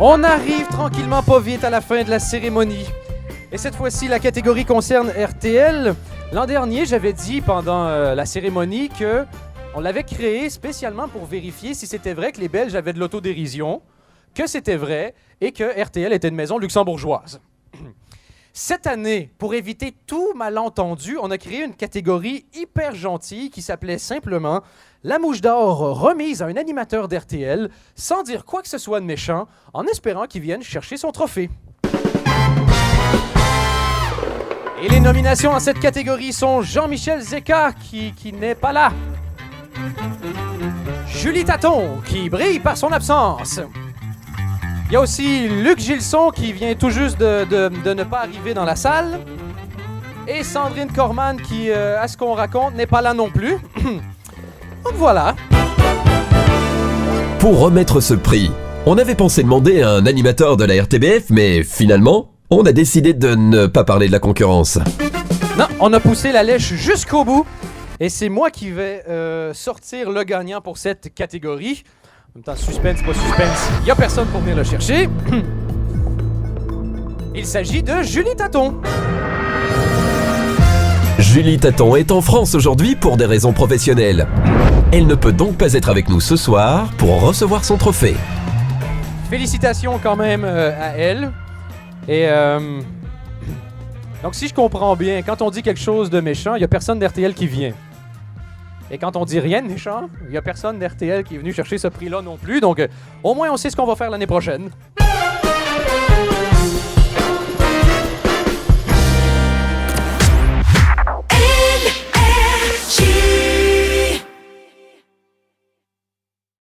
On arrive tranquillement pas vite à la fin de la cérémonie. Et cette fois-ci, la catégorie concerne RTL. L'an dernier, j'avais dit pendant la cérémonie que on l'avait créé spécialement pour vérifier si c'était vrai que les Belges avaient de l'autodérision, que c'était vrai et que RTL était une maison luxembourgeoise. Cette année, pour éviter tout malentendu, on a créé une catégorie hyper gentille qui s'appelait simplement la mouche d'or remise à un animateur d'RTL sans dire quoi que ce soit de méchant, en espérant qu'il vienne chercher son trophée. Et les nominations en cette catégorie sont Jean-Michel Zeka, qui n'est pas là. Julie Taton, qui brille par son absence. Il y a aussi Luc Gilson, qui vient tout juste de ne pas arriver dans la salle. Et Sandrine Corman, qui, à ce qu'on raconte, n'est pas là non plus. Donc voilà. Pour remettre ce prix, on avait pensé demander à un animateur de la RTBF, mais finalement, on a décidé de ne pas parler de la concurrence. Non, on a poussé la lèche jusqu'au bout. Et c'est moi qui vais sortir le gagnant pour cette catégorie. En même temps, suspense, pas suspense, il n'y a personne pour venir le chercher. Il s'agit de Julie Taton. Julie Taton est en France aujourd'hui pour des raisons professionnelles. Elle ne peut donc pas être avec nous ce soir pour recevoir son trophée. Félicitations quand même à elle. Et donc si je comprends bien, quand on dit quelque chose de méchant, il n'y a personne d'RTL qui vient. Et quand on dit rien de méchant, il n'y a personne d'RTL qui est venu chercher ce prix-là non plus. Donc au moins on sait ce qu'on va faire l'année prochaine.